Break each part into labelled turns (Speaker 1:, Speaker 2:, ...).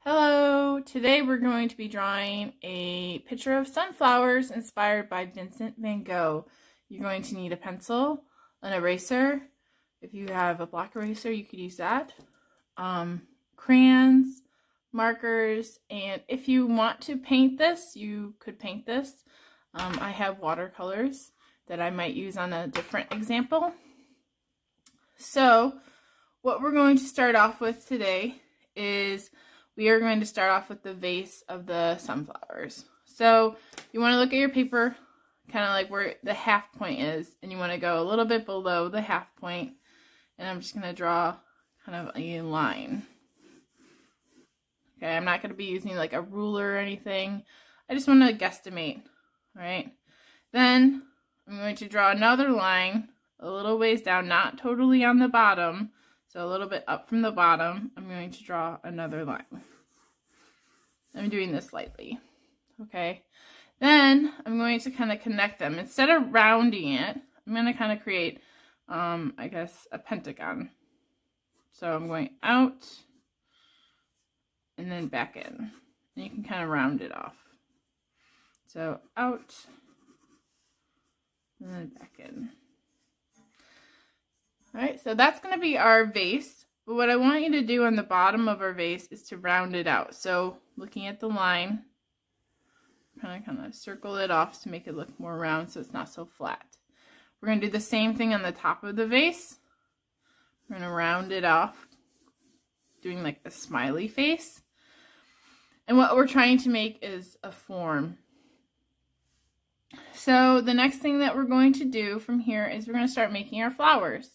Speaker 1: Hello! Today we're going to be drawing a picture of sunflowers inspired by Vincent van Gogh. You're going to need a pencil, an eraser. If you have a black eraser, you could use that. Crayons, markers, and if you want to paint this, you could paint this. I have watercolors that I might use on a different example. So, what we're going to start off with today is we are going to start off with the vase of the sunflowers. So you want to look at your paper, kind of like where the half point is, and you want to go a little bit below the half point. And I'm just going to draw kind of a line. Okay, I'm not going to be using like a ruler or anything. I just want to guesstimate, all right? Then I'm going to draw another line a little ways down, not totally on the bottom. So a little bit up from the bottom, I'm going to draw another line. I'm doing this lightly, okay? Then I'm going to kind of connect them. Instead of rounding it, I'm going to kind of create, I guess, a pentagon. So I'm going out and then back in. And you can kind of round it off. So out and then back in. Alright, so that's going to be our vase, but what I want you to do on the bottom of our vase is to round it out. So, looking at the line, kind of circle it off to make it look more round so it's not so flat. We're going to do the same thing on the top of the vase. We're going to round it off, doing like a smiley face. And what we're trying to make is a form. So, the next thing that we're going to do from here is we're going to start making our flowers.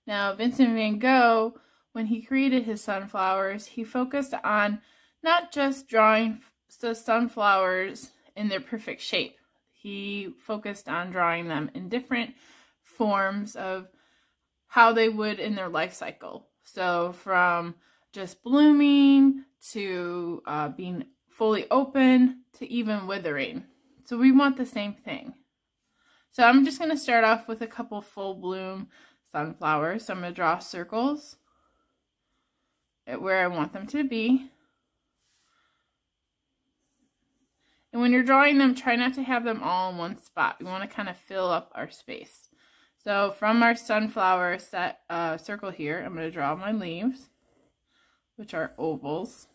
Speaker 1: Now, Vincent van Gogh, when he created his sunflowers, he focused on not just drawing the sunflowers in their perfect shape. He focused on drawing them in different forms of how they would in their life cycle. So from just blooming to being fully open to even withering. So we want the same thing. So I'm just going to start off with a couple full bloom sunflowers. So I'm going to draw circles at where I want them to be. And when you're drawing them, try not to have them all in one spot. We want to kind of fill up our space. So from our sunflower set circle here, I'm going to draw my leaves, which are ovals.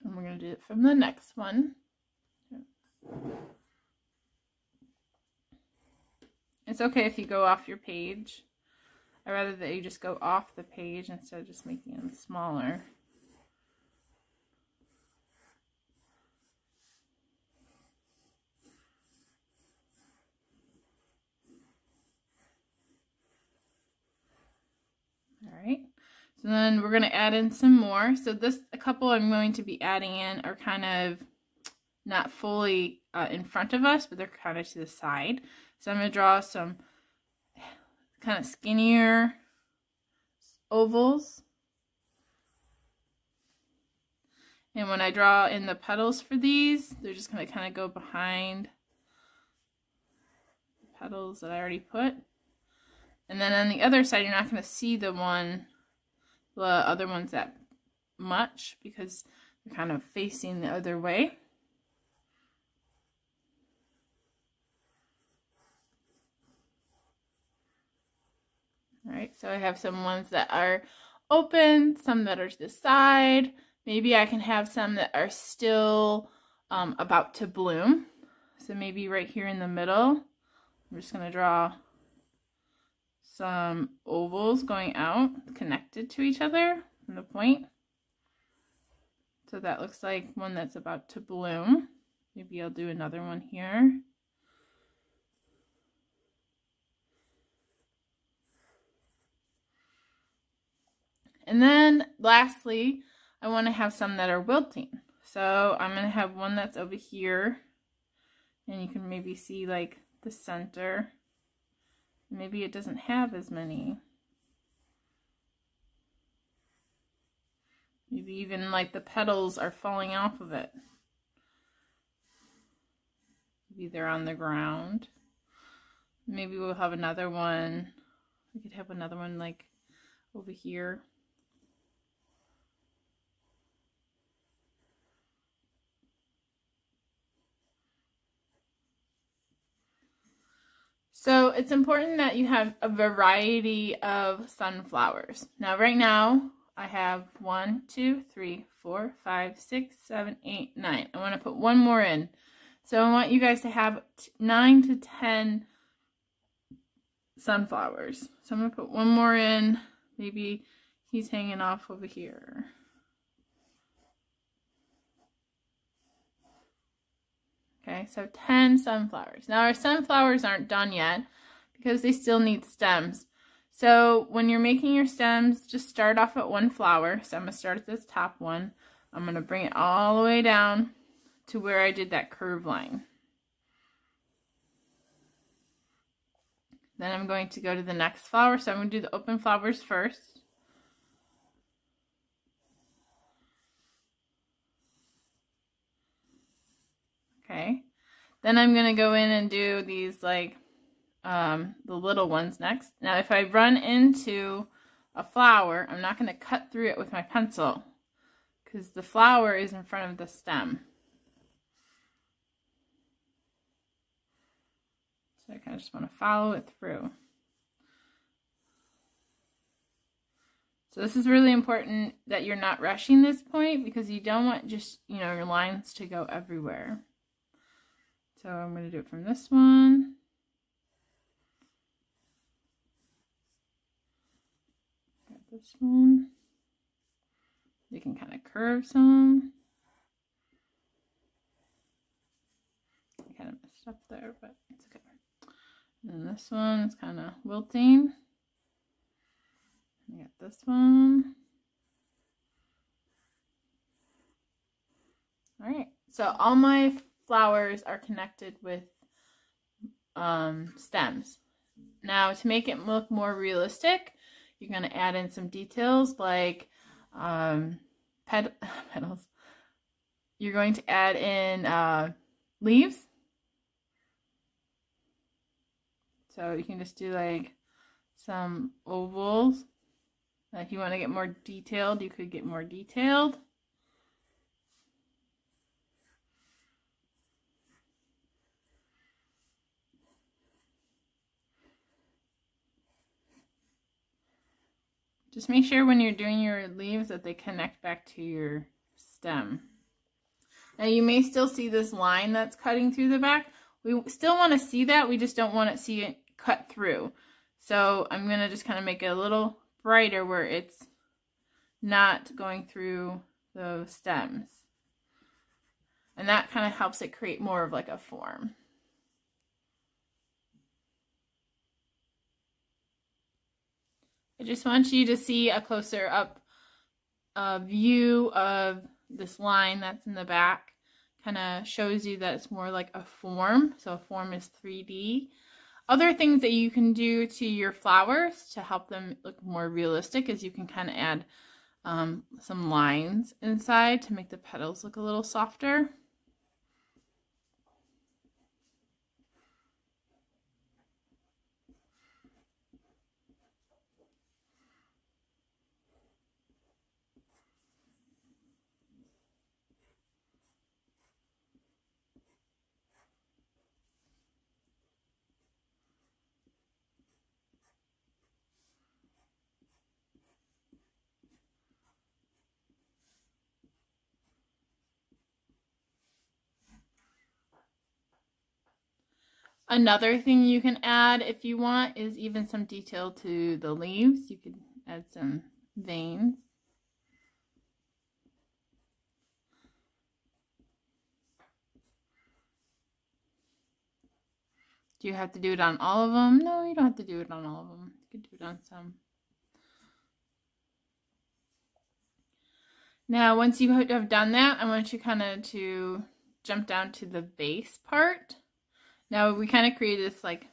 Speaker 1: And we're going to do it from the next one. It's okay if you go off your page. I'd rather that you just go off the page instead of just making them smaller. Alright. So then we're going to add in some more. So a couple I'm going to be adding in are kind of not fully in front of us, but they're kind of to the side. So I'm going to draw some kind of skinnier ovals. And when I draw in the petals for these, they're just going to kind of go behind the petals that I already put. And then on the other side, you're not going to see the other ones that much because they're kind of facing the other way. Alright, so I have some ones that are open, some that are to the side. Maybe I can have some that are still about to bloom. So maybe right here in the middle, I'm just going to draw some ovals going out, connected to each other from the point. So that looks like one that's about to bloom. Maybe I'll do another one here. And then lastly, I want to have some that are wilting. So I'm going to have one that's over here. And you can maybe see like the center. Maybe it doesn't have as many. Maybe even like the petals are falling off of it. Maybe they're on the ground. Maybe we'll have another one. We could have another one like over here. So it's important that you have a variety of sunflowers. Now, right now, I have 1, 2, 3, 4, 5, 6, 7, 8, 9. I want to put one more in. So I want you guys to have 9 to 10 sunflowers. So I'm going to put one more in. Maybe he's hanging off over here. Okay, so 10 sunflowers. Now our sunflowers aren't done yet because they still need stems. So when you're making your stems, just start off at one flower. So I'm going to start at this top one. I'm going to bring it all the way down to where I did that curve line. Then I'm going to go to the next flower. So I'm going to do the open flowers first. Okay, then I'm going to go in and do these like the little ones next. Now if I run into a flower, I'm not going to cut through it with my pencil because the flower is in front of the stem. So I kind of just want to follow it through. So this is really important that you're not rushing this point because you don't want just, you know, your lines to go everywhere. So I'm going to do it from this one. Got this one. You can kind of curve some. I kind of messed up there, but it's okay. And then this one is kind of wilting. I got this one. All right, so all my flowers are connected with stems. Now to make it look more realistic, you're going to add in some details like petals. You're going to add in leaves. So you can just do like some ovals. If you want to get more detailed, you could get more detailed. Just make sure when you're doing your leaves that they connect back to your stem. Now you may still see this line that's cutting through the back. We still want to see that, we just don't want to see it cut through. So I'm going to just kind of make it a little brighter where it's not going through those stems. And that kind of helps it create more of like a form. I just want you to see a closer up view of this line that's in the back. Kind of shows you that it's more like a form. So a form is 3D. Other things that you can do to your flowers to help them look more realistic is you can kind of add some lines inside to make the petals look a little softer. Another thing you can add if you want is even some detail to the leaves. You could add some veins. Do you have to do it on all of them? No, you don't have to do it on all of them. You could do it on some. Now, once you have done that, I want you kind of to jump down to the base part. Now, we kind of created this like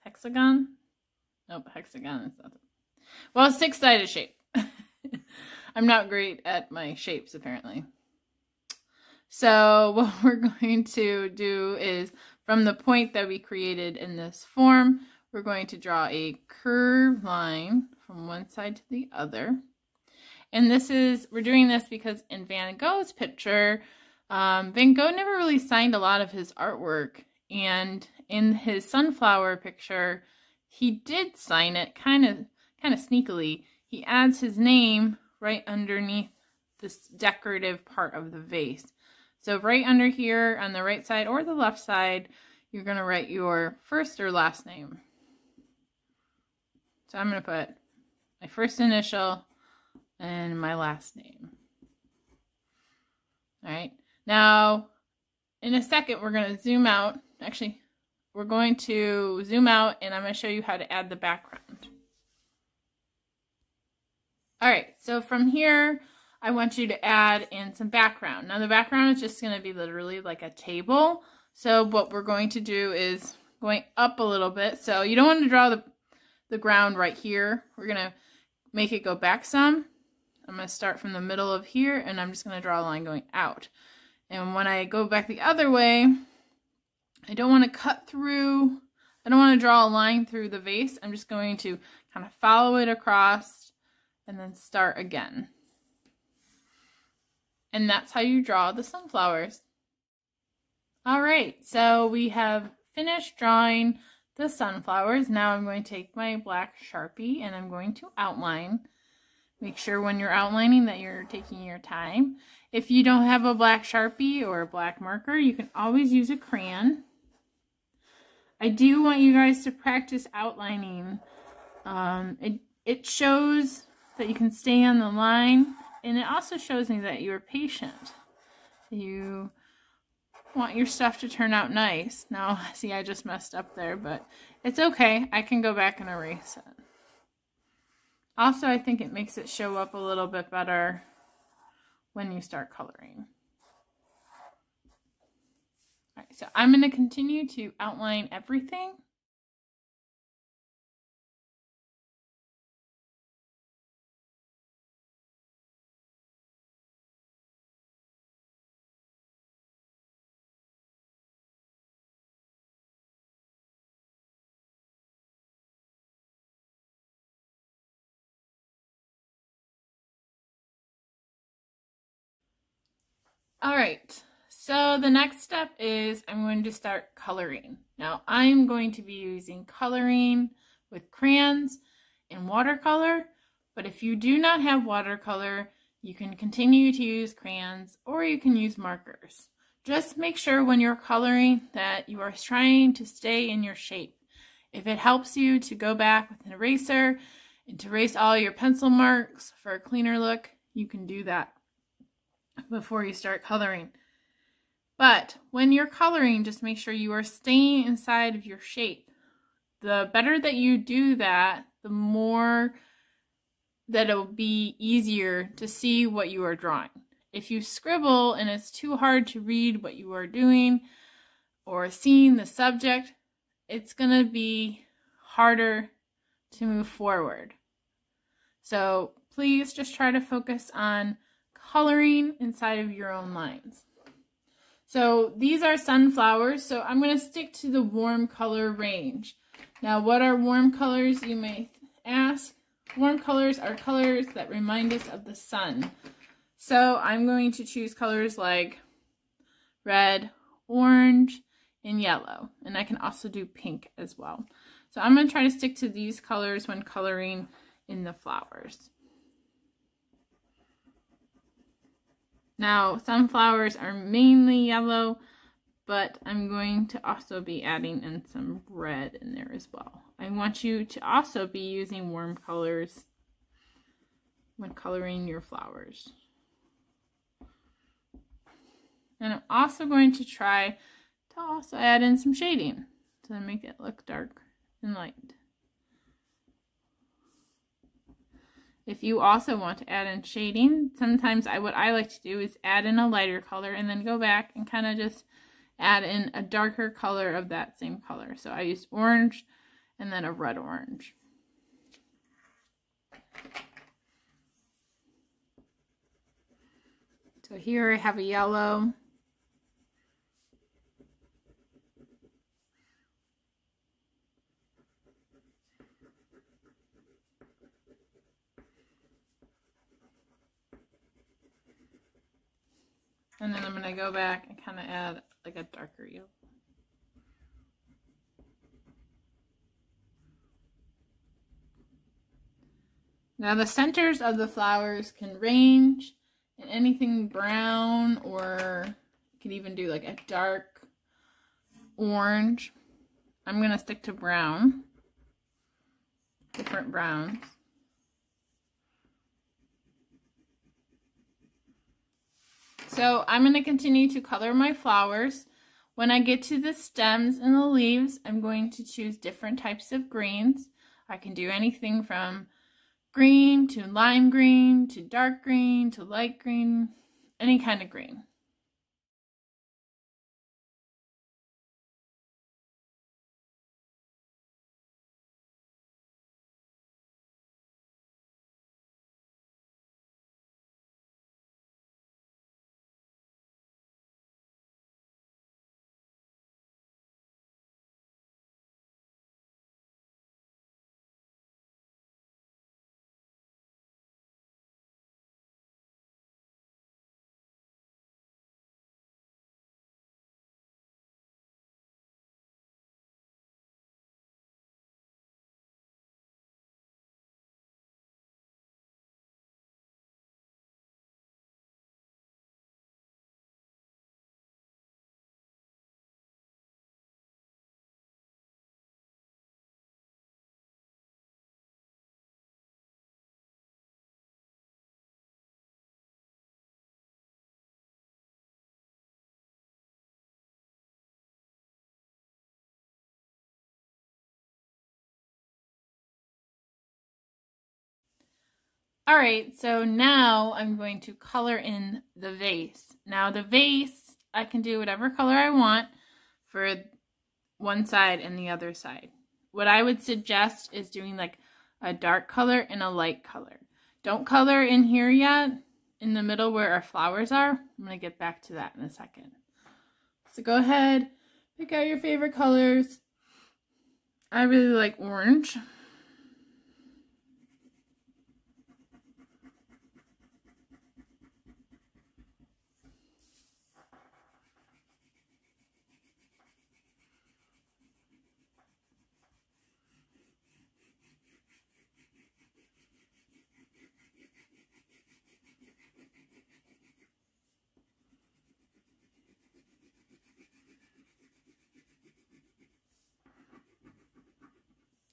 Speaker 1: hexagon. Nope, hexagon is not. Well, six-sided shape. I'm not great at my shapes, apparently. So what we're going to do is, from the point that we created in this form, we're going to draw a curved line from one side to the other. And we're doing this because in Van Gogh's picture, Van Gogh never really signed a lot of his artwork. And in his sunflower picture, he did sign it kind of sneakily. He adds his name right underneath this decorative part of the vase. So right under here on the right side or the left side, you're going to write your first or last name. So I'm going to put my first initial and my last name. All right. Now, in a second, we're going to zoom out. Actually, we're going to zoom out and I'm going to show you how to add the background. All right. So from here, I want you to add in some background. Now, the background is just going to be literally like a table. So what we're going to do is going up a little bit. So you don't want to draw the ground right here. We're going to make it go back some. I'm going to start from the middle of here and I'm just going to draw a line going out. And when I go back the other way, I don't want to cut through, I don't want to draw a line through the vase. I'm just going to kind of follow it across and then start again. And that's how you draw the sunflowers. All right, so we have finished drawing the sunflowers. Now I'm going to take my black Sharpie and I'm going to outline. Make sure when you're outlining that you're taking your time. If you don't have a black Sharpie or a black marker, you can always use a crayon. I do want you guys to practice outlining. It shows that you can stay on the line, and it also shows me that you're patient. You want your stuff to turn out nice. Now, see, I just messed up there, but it's okay. I can go back and erase it. Also, I think it makes it show up a little bit better when you start coloring. All right, so I'm going to continue to outline everything. All right, so the next step is I'm going to start coloring. Now I'm going to be using coloring with crayons and watercolor, but if you do not have watercolor, you can continue to use crayons or you can use markers. Just make sure when you're coloring that you are trying to stay in your shape. If it helps you to go back with an eraser and to erase all your pencil marks for a cleaner look, you can do that before you start coloring. But when you're coloring, just make sure you are staying inside of your shape. The better that you do that, the more that it'll be easier to see what you are drawing. If you scribble and it's too hard to read what you are doing or seeing the subject, it's going to be harder to move forward. So please just try to focus on coloring inside of your own lines. So these are sunflowers, so I'm going to stick to the warm color range. Now, what are warm colors, you may ask? Warm colors are colors that remind us of the sun. So I'm going to choose colors like red, orange, and yellow. And I can also do pink as well. So I'm going to try to stick to these colors when coloring in the flowers. Now, sunflowers are mainly yellow, but I'm going to also be adding in some red in there as well. I want you to also be using warm colors when coloring your flowers. And I'm also going to try to also add in some shading to make it look dark and light. If you also want to add in shading, sometimes what I like to do is add in a lighter color and then go back and kind of just add in a darker color of that same color. So I used orange and then a red orange. So here I have a yellow And then I'm going to go back and kind of add like a darker yellow. Now the centers of the flowers can range in anything brown, or you could even do like a dark orange. I'm going to stick to brown, different browns. So I'm going to continue to color my flowers. When I get to the stems and the leaves, I'm going to choose different types of greens. I can do anything from green to lime green to dark green to light green, any kind of green. All right, so now I'm going to color in the vase. Now the vase, I can do whatever color I want for one side and the other side. What I would suggest is doing like a dark color and a light color. Don't color in here yet, in the middle where our flowers are. I'm going to get back to that in a second. So go ahead, pick out your favorite colors. I really like orange.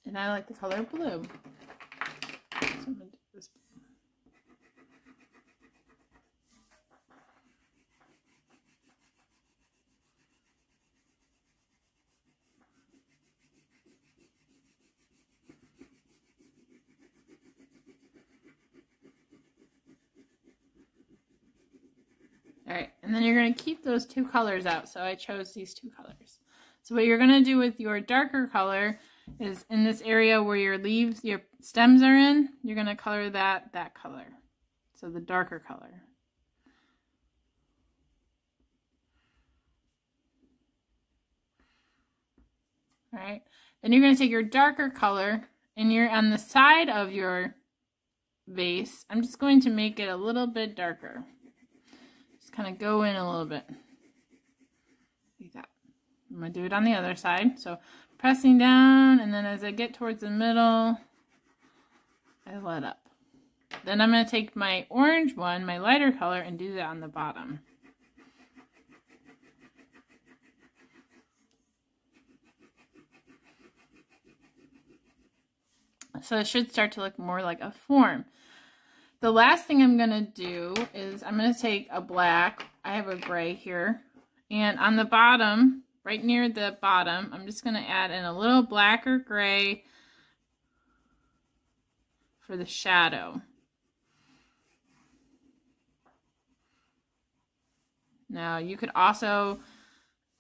Speaker 1: And I like the color blue. So I'm gonna do this. All right, and then you're going to keep those two colors out. So I chose these two colors. So what you're going to do with your darker color is in this area where your leaves, your stems are in, you're going to color that color. So the darker color. All right, then you're going to take your darker color and you're on the side of your vase. I'm just going to make it a little bit darker. Just kind of go in a little bit. Like that. I'm going to do it on the other side. So pressing down, and then as I get towards the middle, I let up. Then I'm going to take my orange one, my lighter color, and do that on the bottom. So it should start to look more like a form. The last thing I'm going to do is I'm going to take a black, I have a gray here, and on the bottom, right near the bottom, I'm just going to add in a little black or gray for the shadow. Now you could also,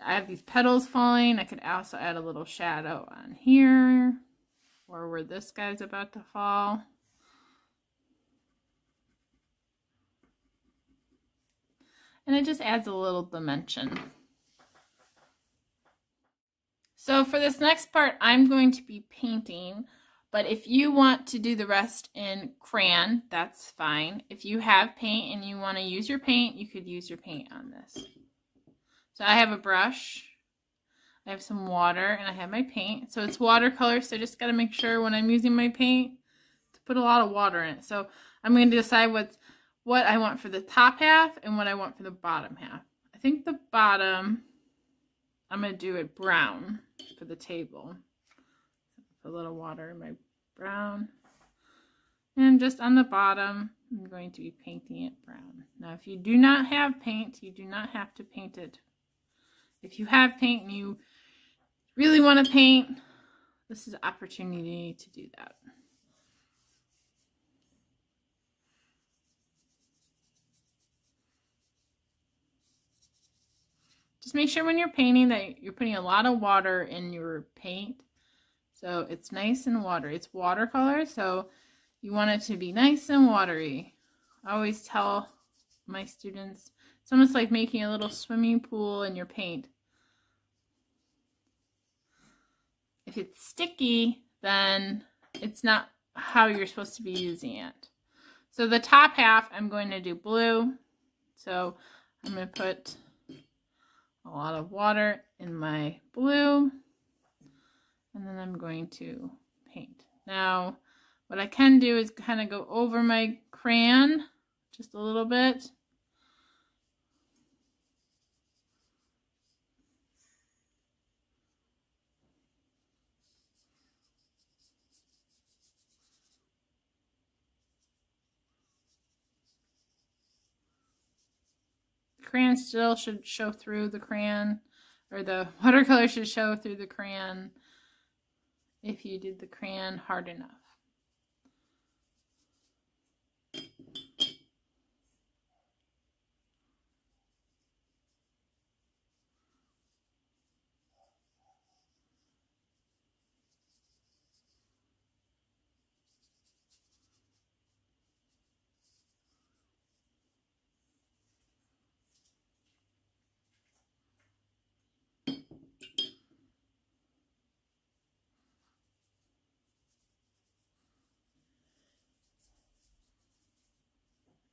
Speaker 1: I have these petals falling, I could also add a little shadow on here, or where this guy's about to fall. And it just adds a little dimension. So for this next part, I'm going to be painting But if you want to do the rest in crayon, that's fine. If you have paint and you want to use your paint, you could use your paint on this. So I have a brush, I have some water, and I have my paint. So it's watercolor, so I just got to make sure when I'm using my paint to put a lot of water in it. So I'm going to decide what I want for the top half and what I want for the bottom half. I think the bottom, I'm going to do it brown for the table. Put a little water in my brown. And just on the bottom, I'm going to be painting it brown. Now, if you do not have paint, you do not have to paint it. If you have paint and you really want to paint, this is an opportunity to do that. Just make sure when you're painting that you're putting a lot of water in your paint. So it's nice and watery. It's watercolor, so you want it to be nice and watery. I always tell my students, it's almost like making a little swimming pool in your paint. If it's sticky, then it's not how you're supposed to be using it. So the top half, I'm going to do blue. So I'm going to put a lot of water in my blue. And then I'm going to paint. Now, what I can do is kind of go over my crayon just a little bit. The crayon still should show through the crayon, or the watercolor should show through the crayon if you did the crayon hard enough.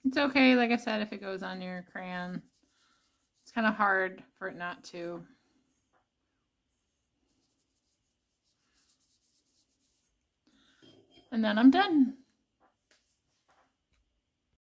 Speaker 1: It's okay, like I said, if it goes on your crayon. It's kind of hard for it not to. And then I'm done.